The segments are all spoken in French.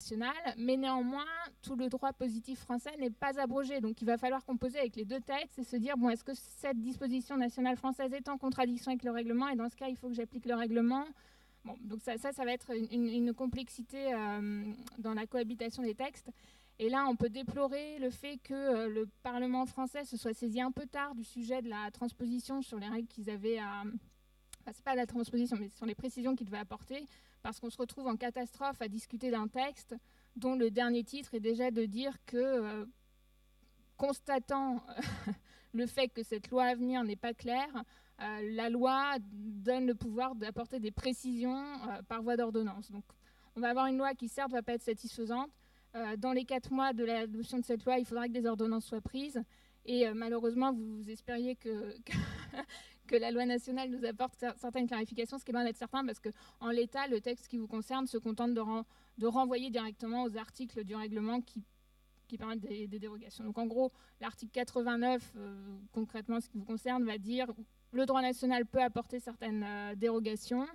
nationale, mais néanmoins, tout le droit positif français n'est pas abrogé. Donc il va falloir composer avec les deux textes et se dire, bon, est-ce que cette disposition nationale française est en contradiction avec le règlement? Et dans ce cas, il faut que j'applique le règlement. Bon, donc ça va être une complexité dans la cohabitation des textes. Et là, on peut déplorer le fait que le Parlement français se soit saisi un peu tard du sujet de la transposition sur les règles qu'ils avaient à... Enfin, c'est pas la transposition, mais sur les précisions qu'ils devaient apporter, parce qu'on se retrouve en catastrophe à discuter d'un texte dont le dernier titre est déjà de dire que, constatant le fait que cette loi à venir n'est pas claire, la loi donne le pouvoir d'apporter des précisions par voie d'ordonnance. Donc on va avoir une loi qui certes ne va pas être satisfaisante. Dans les 4 mois de l'adoption de cette loi, il faudra que des ordonnances soient prises. Et malheureusement, vous espériez que la loi nationale nous apporte certaines clarifications, ce qui est loin d'être certain, parce qu'en l'état, le texte qui vous concerne se contente de renvoyer directement aux articles du règlement qui permettent des dérogations. Donc en gros, l'article 89, concrètement, ce qui vous concerne, va dire le droit national peut apporter certaines dérogations,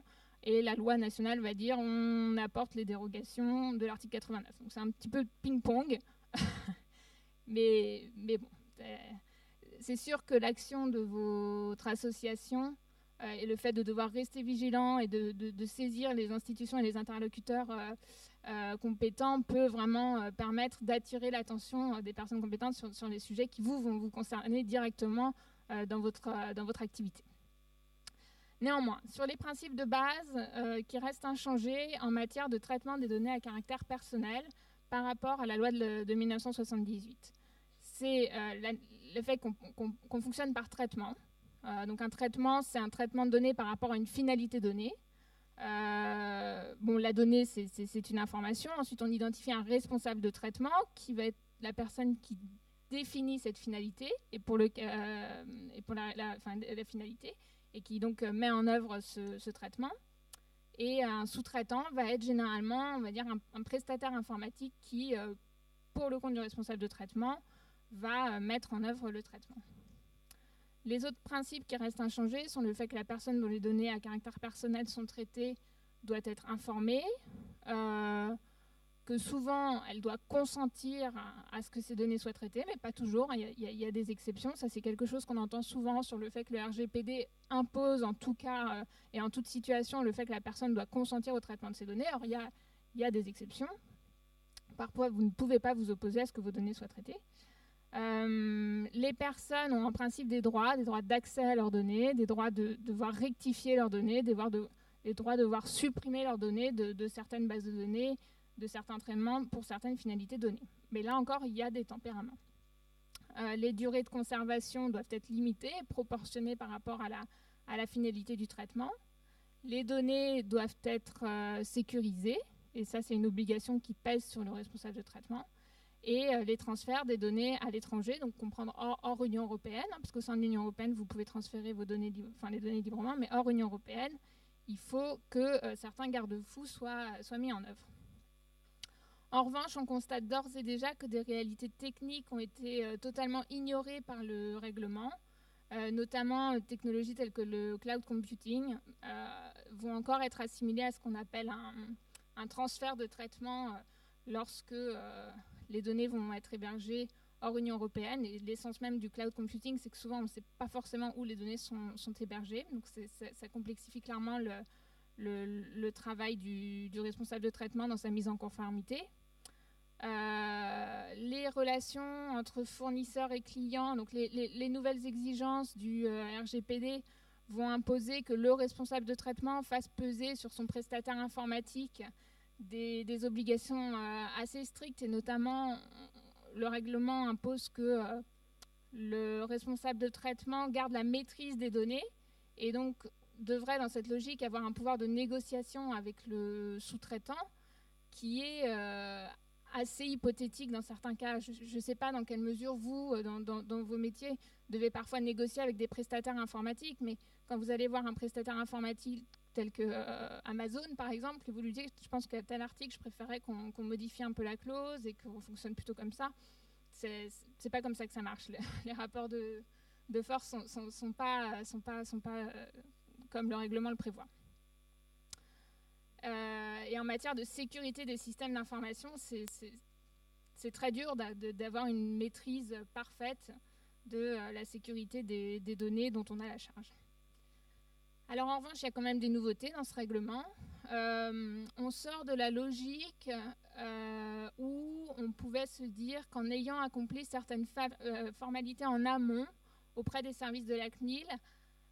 et la loi nationale va dire on apporte les dérogations de l'article 89. Donc c'est un petit peu ping-pong, mais bon, c'est sûr que l'action de votre association et le fait de devoir rester vigilant et de saisir les institutions et les interlocuteurs compétents peut vraiment permettre d'attirer l'attention des personnes compétentes sur les sujets qui vont vous concerner directement dans votre activité. Néanmoins, sur les principes de base qui restent inchangés en matière de traitement des données à caractère personnel par rapport à la loi de 1978. C'est le fait qu'on fonctionne par traitement. Donc un traitement, c'est un traitement de données par rapport à une finalité donnée. Bon, la donnée, c'est une information. Ensuite, on identifie un responsable de traitement qui va être la personne qui définit cette finalité et pour la finalité, et qui donc met en œuvre ce traitement. Et un sous-traitant va être généralement, on va dire, un prestataire informatique qui, pour le compte du responsable de traitement, va mettre en œuvre le traitement. Les autres principes qui restent inchangés sont le fait que la personne dont les données à caractère personnel sont traitées doit être informée, que souvent elle doit consentir à ce que ces données soient traitées, mais pas toujours, il y a des exceptions. Ça, c'est quelque chose qu'on entend souvent sur le fait que le RGPD impose en tout cas et en toute situation le fait que la personne doit consentir au traitement de ces données. Alors il y a des exceptions. Parfois, vous ne pouvez pas vous opposer à ce que vos données soient traitées. Les personnes ont en principe des droits d'accès à leurs données, des droits de devoir rectifier leurs données, des droits de devoir supprimer leurs données de certaines bases de données, de certains traitements pour certaines finalités données. Mais là encore, il y a des tempéraments. Les durées de conservation doivent être limitées, proportionnées par rapport à la finalité du traitement. Les données doivent être sécurisées, et ça c'est une obligation qui pèse sur le responsable de traitement. Et les transferts des données à l'étranger, donc comprendre hors Union européenne, parce qu'au sein de l'Union européenne, vous pouvez transférer vos données, les données librement, mais hors Union européenne, il faut que certains garde-fous soient mis en œuvre. En revanche, on constate d'ores et déjà que des réalités techniques ont été totalement ignorées par le règlement, notamment technologies telles que le cloud computing vont encore être assimilées à ce qu'on appelle un transfert de traitement lorsque les données vont être hébergées hors Union européenne. Et l'essence même du cloud computing, c'est que souvent on ne sait pas forcément où les données sont hébergées. Donc ça complexifie clairement le travail du responsable de traitement dans sa mise en conformité. Les relations entre fournisseurs et clients, donc les nouvelles exigences du RGPD vont imposer que le responsable de traitement fasse peser sur son prestataire informatique des obligations assez strictes, et notamment le règlement impose que le responsable de traitement garde la maîtrise des données et donc devrait dans cette logique avoir un pouvoir de négociation avec le sous-traitant qui est assez hypothétique dans certains cas. Je ne sais pas dans quelle mesure vous, dans vos métiers, devez parfois négocier avec des prestataires informatiques, mais quand vous allez voir un prestataire informatique tel que Amazon, par exemple, et vous lui dites, je pense qu'à tel article, je préférerais qu'on modifie un peu la clause et qu'on fonctionne plutôt comme ça. C'est pas comme ça que ça marche. Les rapports de force sont pas comme le règlement le prévoit. Et en matière de sécurité des systèmes d'information, c'est très dur d'avoir une maîtrise parfaite de la sécurité des données dont on a la charge. Alors en revanche, il y a quand même des nouveautés dans ce règlement. On sort de la logique où on pouvait se dire qu'en ayant accompli certaines formalités en amont auprès des services de la CNIL,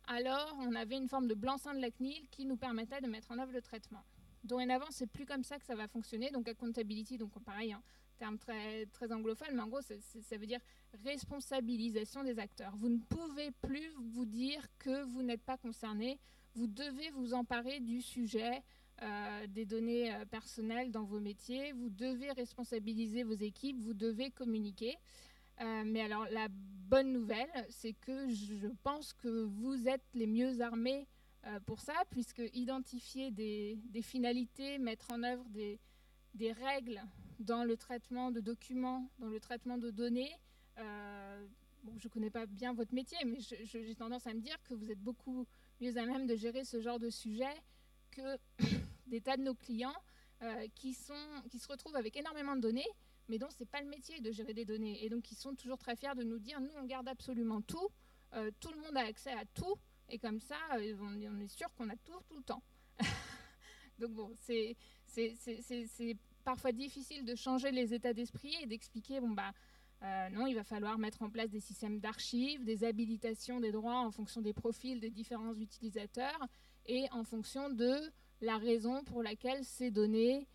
alors on avait une forme de blanc-seing de la CNIL qui nous permettait de mettre en œuvre le traitement. Dorénavant, c'est plus comme ça que ça va fonctionner. Donc accountability, donc pareil, hein, terme très, très anglophone, mais en gros, ça veut dire responsabilisation des acteurs. Vous ne pouvez plus vous dire que vous n'êtes pas concerné. Vous devez vous emparer du sujet des données personnelles dans vos métiers. Vous devez responsabiliser vos équipes. Vous devez communiquer. Mais alors, la bonne nouvelle, c'est que je pense que vous êtes les mieux armés pour ça, puisque identifier des finalités, mettre en œuvre des règles dans le traitement de documents, dans le traitement de données, bon, je ne connais pas bien votre métier, mais j'ai tendance à me dire que vous êtes beaucoup mieux à même de gérer ce genre de sujet que des tas de nos clients qui se retrouvent avec énormément de données, mais dont ce n'est pas le métier de gérer des données. Et donc, ils sont toujours très fiers de nous dire, nous, on garde absolument tout, tout le monde a accès à tout, et comme ça, on est sûr qu'on a tout le temps. Donc bon, c'est parfois difficile de changer les états d'esprit et d'expliquer, non, il va falloir mettre en place des systèmes d'archives, des habilitations des droits en fonction des profils des différents utilisateurs et en fonction de la raison pour laquelle ces données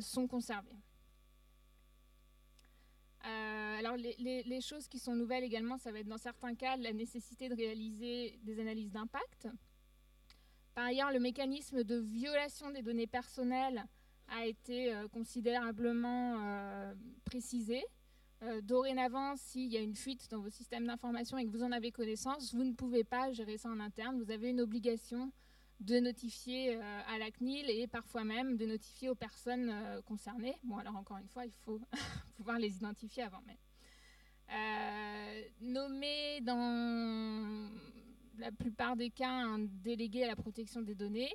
sont conservées. Alors les choses qui sont nouvelles également, ça va être dans certains cas la nécessité de réaliser des analyses d'impact. Par ailleurs, le mécanisme de violation des données personnelles a été considérablement précisé. Dorénavant, s'il y a une fuite dans vos systèmes d'information et que vous en avez connaissance, vous ne pouvez pas gérer ça en interne. Vous avez une obligation de notifier à la CNIL et parfois même de notifier aux personnes concernées. Bon, alors encore une fois, il faut pouvoir les identifier avant même. Nommer dans la plupart des cas un délégué à la protection des données.